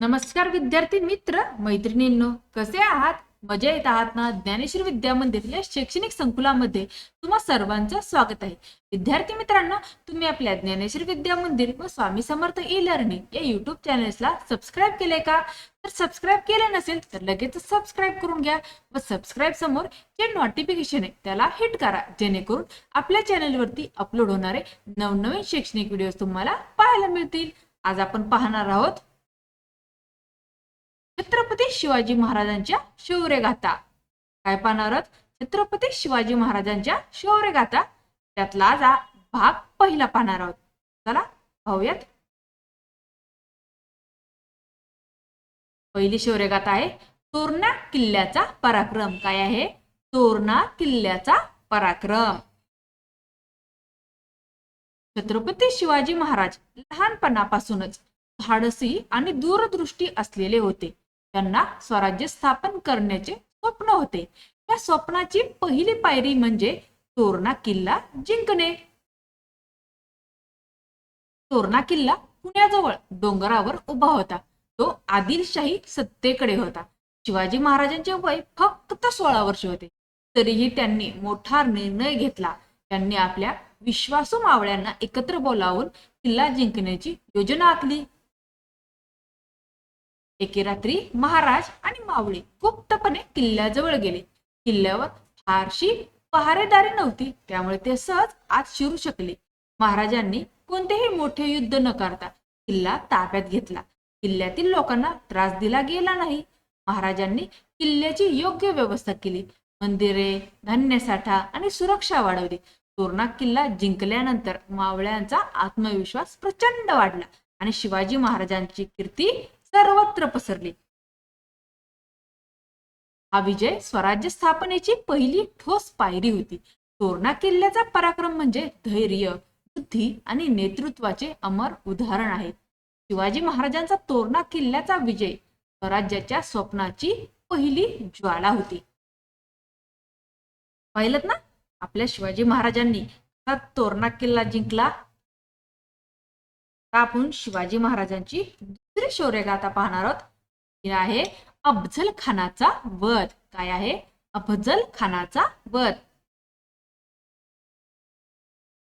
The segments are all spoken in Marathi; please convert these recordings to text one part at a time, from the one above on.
नमस्कार विद्यार्थी मित्र मैत्रिणींनो, कसे आहात? मजेत आहात ना? ज्ञानेश्वर विद्या मंदिर या शैक्षणिक संकुलामध्ये तुम्हा सर्वांचं स्वागत आहे. विद्यार्थी मित्रांनो, तुम्ही आपल्या ज्ञानेश्वर विद्या मंदिर व स्वामी समर्थ ई लर्निंग या युट्यूब चॅनल्सला सबस्क्राईब केले का? तर सबस्क्राईब केले नसेल तर लगेच सबस्क्राईब करून घ्या व सबस्क्राईब समोर जे नोटिफिकेशन आहे त्याला हिट करा, जेणेकरून आपल्या चॅनलवरती अपलोड होणारे नवनवीन शैक्षणिक व्हिडिओ तुम्हाला पाहायला मिळतील. आज आपण पाहणार आहोत छत्रपती शिवाजी महाराजांच्या शौर्यगाथा. काय पाहणार आहोत? छत्रपती शिवाजी महाराजांच्या शौर्यगाथा त्यातला आज भाग पहिला पाहणार आहोत. चला पाहूयात. पहिली शौर्यगाथा आहे तोरणा किल्ल्याचा पराक्रम. काय आहे? तोरणा किल्ल्याचा पराक्रम. छत्रपती शिवाजी महाराज लहानपणापासूनच धाडसी आणि दूरदृष्टी असलेले होते. त्यांना स्वराज्य स्थापन करण्याचे स्वप्न होते. या स्वप्नाची पहिली पायरी म्हणजे तोरणा किल्ला जिंकणे. तोरणा किल्ला पुण्याजवळ डोंगरावर उभा होता. तो आदिलशाही सत्तेकडे होता. शिवाजी महाराजांचे वय फक्त 16 वर्ष होते. तरीही त्यांनी मोठा निर्णय घेतला. त्यांनी आपल्या विश्वासू मावळ्यांना एकत्र बोलावून किल्ला जिंकण्याची योजना आखली. एके रात्री महाराज आणि मावळे गुप्तपणे किल्ल्याजवळ गेले. किल्ल्यावर फारशी पहारेदारी नव्हती, त्यामुळे ते सहज आत शिरू शकले. महाराजांनी कोणतेही मोठे युद्ध न करता किल्ला ताब्यात घेतला. किल्ल्यातील लोकांना त्रास दिला गेला नाही. महाराजांनी किल्ल्याची योग्य व्यवस्था केली. मंदिरे, धान्यसाठा आणि सुरक्षा वाढवली. तोरणा किल्ला जिंकल्यानंतर मावळ्यांचा आत्मविश्वास प्रचंड वाढला आणि शिवाजी महाराजांची कीर्ती सर्वत्र पसरली. हा विजय स्वराज्य स्थापनेची पहिली ठोस पायरी होती. तोरणा किल्ल्याचा पराक्रम म्हणजे धैर्य, बुद्धी आणि नेतृत्वाचे अमर उदाहरण आहे. शिवाजी महाराजांचा तोरणा किल्ल्याचा विजय स्वराज्याच्या स्वप्नाची पहिली ज्वाला होती. पाहिलं ना, आपल्या शिवाजी महाराजांनी तोरणा किल्ला जिंकला. आपण शिवाजी महाराजांची दुसरी शौर्यगाथा पाहणार आहोत. ती आहे अफझल खानाचा वध. काय आहे? अफझल खानाचा वध.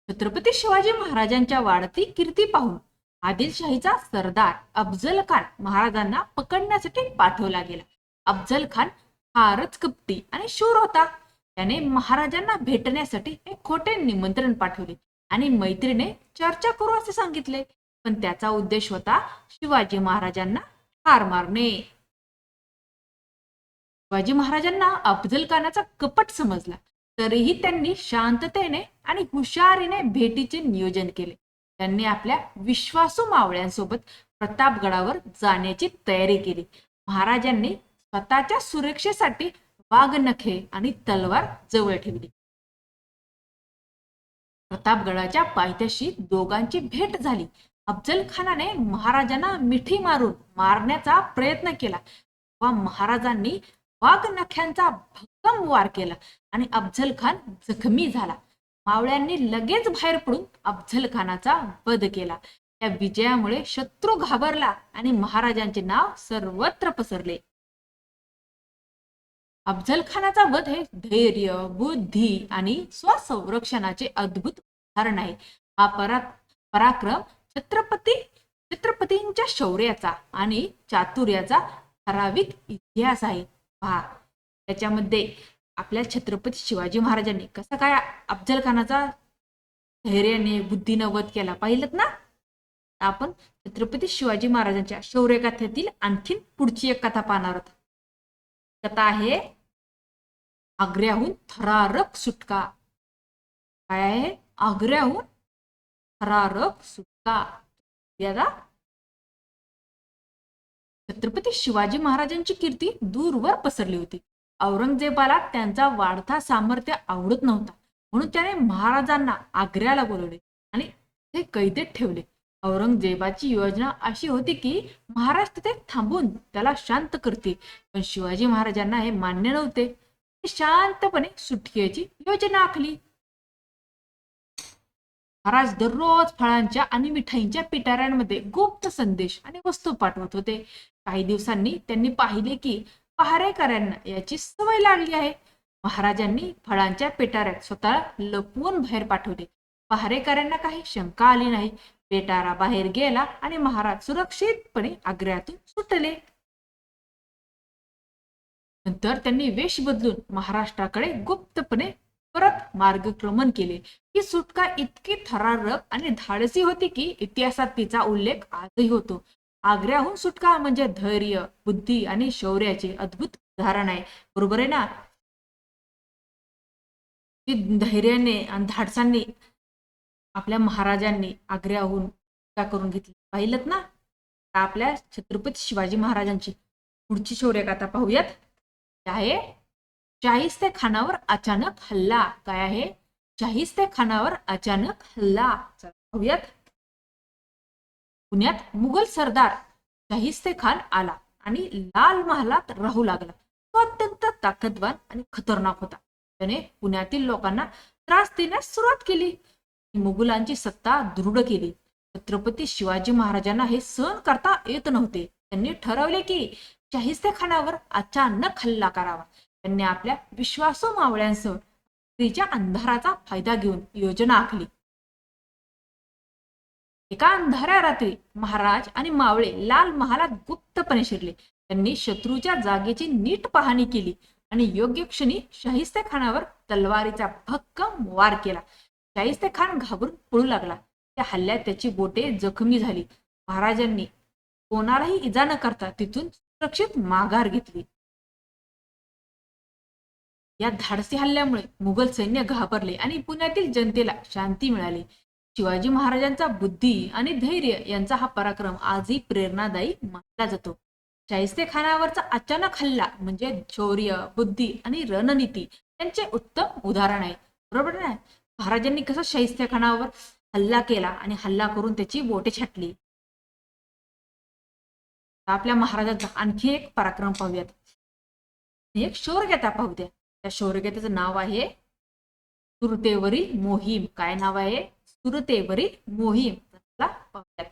छत्रपती शिवाजी महाराजांच्या वाढती कीर्ती पाहून आदिलशाहीचा सरदार अफझल खान महाराजांना पकडण्यासाठी पाठवला गेला. अफझल खान फारच कपटी आणि शूर होता. त्याने महाराजांना भेटण्यासाठी एक खोटे निमंत्रण पाठवले आणि मैत्रीने चर्चा करू असे सांगितले. पण त्याचा उद्देश होता शिवाजी महाराजांना ठार मारणे. शिवाजी महाराजांना अफझल खानाचा कपट समजला, तरीही त्यांनी शांततेने आणि हुशारीने भेटीचे नियोजन केले. त्यांनी आपल्या विश्वासू मावळ्यांसोबत प्रतापगडावर जाण्याची तयारी केली. महाराजांनी स्वतःच्या सुरक्षेसाठी वाघनखे आणि तलवार जवळ ठेवली. प्रतापगडाच्या पायथ्याशी दोघांची भेट झाली. अफझल खानाने महाराजांना मिठी मारून मारण्याचा प्रयत्न केला व महाराजांनी वाघनख्यांचा भक्कम वार केला आणि अफझल खान जखमी झाला. मावळ्यांनी लगेच बाहेर पडून अफझल खानाचा वध केला. या विजयामुळे शत्रू घाबरला आणि महाराजांचे नाव सर्वत्र पसरले. अफझल खानाचा वध हे धैर्य, बुद्धी आणि स्वसंरक्षणाचे अद्भुत उदाहरण आहे. हा पराक्रम छत्रपतींच्या शौर्याचा आणि चातुर्याचा ठराविक इतिहास आहे. पहा, त्याच्यामध्ये आपल्या छत्रपती शिवाजी महाराजांनी कसा काय अफझल खानाचा धैर्याने, बुद्धीने वध केला पाहिलं ना. आपण छत्रपती शिवाजी महाराजांच्या शौर्यगाथेतील आणखीन पुढची एक कथा पाहणार आहोत. कथा आहे आग्र्याहून थरारक सुटका. काय आहे? आग्र्याहून थरारक सुटका. छत्रपती शिवाजी महाराजांची कीर्ती दूरवर पसरली होती. औरंगजेबाला त्यांचा वाढता सामर्थ्य आवडत नव्हता, म्हणून त्याने महाराजांना आग्र्याला बोलवले आणि ते कैदेत ठेवले. औरंगजेबाची योजना अशी होती की महाराज तिथे थांबून त्याला शांत करतील, पण शिवाजी महाराजांना हे मान्य नव्हते. शांतपणे सुटकेची योजना आखली. महाराज दररोज फळांच्या आणि मिठाईंच्या पिटाऱ्यांमध्ये गुप्त संदेश आणि वस्तू पाठवत होते. काही दिवसांनी त्यांनी पाहिले की पहारेकऱ्यांना याची सवय लागली आहे. महाराजांनी फळांच्या पिटाऱ्यात स्वतःला लपवून बाहेर पाठवले. पहारेकऱ्यांना काही शंका आली नाही. पिटारा बाहेर गेला आणि महाराज सुरक्षितपणे आग्र्यातून सुटले. नंतर त्यांनी वेश बदलून महाराष्ट्राकडे गुप्तपणे परत मार्गक्रमण केले. ही सुटका इतकी थरारक आणि धाडसी होती की इतिहासात तिचा उल्लेख आजही होतो. आग्र्याहून सुटका म्हणजे धैर्य, बुद्धी आणि शौर्याचे अद्भुत उदाहरण आहे. बरोबर आहे ना? की धैर्याने आणि धाडसांनी आपल्या महाराजांनी आग्र्याहून सुटका करून घेतली. पाहिलं ना? आपल्या छत्रपती शिवाजी महाराजांची पुढची शौर्यगाथा पाहूयात. आहे शाहिस्ते खानावर अचानक हल्ला. काय आहे? शाहिस्ते खानावर अचानक हल्ला. पाहूयात. पुण्यात मुघल सरदार शाहिस्ते खान आला आणि लाल महालात राहू लागला. तो अत्यंत ताकदवान आणि खतरनाक होता. त्याने पुण्यातील लोकांना त्रास देण्यास सुरुवात केली. मुघलांची सत्ता दृढ केली. छत्रपती शिवाजी महाराजांना हे सहन करता येत नव्हते. त्यांनी ठरवले की शाहिस्ते खानावर अचानक हल्ला करावा. त्यांनी आपल्या विश्वासू मावळ्यांसह रात्रीच्या अंधाराचा फायदा घेऊन योजना आखली. एका अंधाऱ्या रात्री महाराज आणि मावळे लाल महालात गुप्तपणे शिरले. त्यांनी शत्रूच्या जागेची नीट पाहणी केली आणि योग्य क्षणी शाहिस्ते खानावर तलवारीचा भक्कम वार केला. शाहिस्ते खान घाबरून पळू लागला. त्या हल्ल्यात त्याची बोटे जखमी झाली. महाराजांनी कोणालाही इजा न करता तिथून सुरक्षित माघार घेतली. या धाडसी हल्ल्यामुळे मुघल सैन्य घाबरले आणि पुण्यातील जनतेला शांती मिळाली. शिवाजी महाराजांचा बुद्धी आणि धैर्य यांचा हा पराक्रम आजही प्रेरणादायी मानला जातो. शाहिस्ते खानावरचा अचानक हल्ला म्हणजे शौर्य, बुद्धी आणि रणनीती यांचे उत्तम उदाहरण आहे. बरोबर ना? महाराजांनी कसं शाहिस्ते खानावर हल्ला केला आणि हल्ला करून त्याची बोटे छाटली. आपल्या महाराजांचा आणखी एक पराक्रम पाहूयात. एक शौर्यगाथा पाहू द्या. त्या शौर्यगाथेचं नाव आहे सुरतेवरील मोहीम. काय नाव आहे? सुरतेवरील मोहीम. पाहूयात.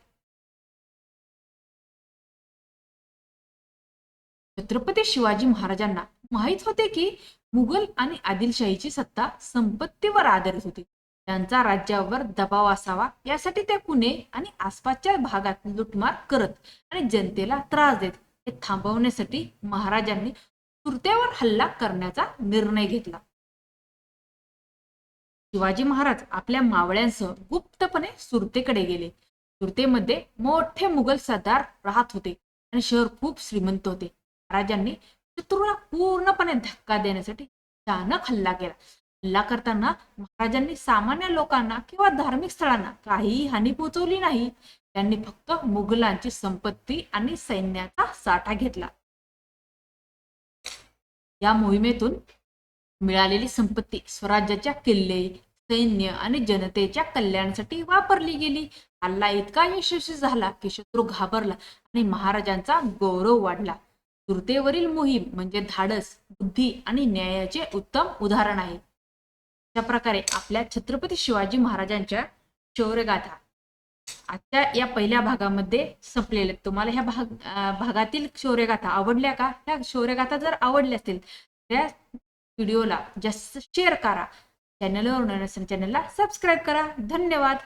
छत्रपती शिवाजी महाराजांना माहित होते की मुघल आणि आदिलशाहीची सत्ता संपत्तीवर आधारित होती. त्यांचा राज्यावर दबाव असावा यासाठी ते पुणे आणि आसपासच्या भागात लुटमार करत आणि जनतेला त्रास देत. हे थांबवण्यासाठी महाराजांनी सुरतेवर हल्ला करण्याचा निर्णय घेतला. शिवाजी महाराज आपल्या मावळ्यांसह गुप्तपणे सुरतेकडे गेले. सुरतेमध्ये मोठे मुघल सरदार राहत होते आणि शहर खूप श्रीमंत होते. महाराजांनी शत्रूला पूर्णपणे धक्का देण्यासाठी अचानक हल्ला केला. हल्ला करताना महाराजांनी सामान्य लोकांना किंवा धार्मिक स्थळांना काहीही हानी पोहोचवली नाही. त्यांनी फक्त मुघलांची संपत्ती आणि सैन्याचा साठा घेतला. या मोहिमेतून मिळालेली संपत्ती स्वराज्याच्या किल्ले, सैन्य आणि जनतेच्या कल्याणासाठी वापरली गेली. हल्ला इतका यशस्वी झाला की शत्रू घाबरला आणि महाराजांचा गौरव वाढला. सुरतेवरील मोहीम म्हणजे धाडस, बुद्धी आणि न्यायाचे उत्तम उदाहरण आहे. अशा प्रकारे आपल्या छत्रपती शिवाजी महाराजांच्या शौर्यगाथा आजच्या या पहिल्या भागामध्ये संपलेले. तुम्हाला ह्या भागातील शौर्यगाथा आवडल्या का? ह्या शौर्यगाथा जर आवडल्या असतील त्या व्हिडिओला जास्त शेअर करा. चॅनलवर नसेल चॅनलला सबस्क्राईब करा. धन्यवाद.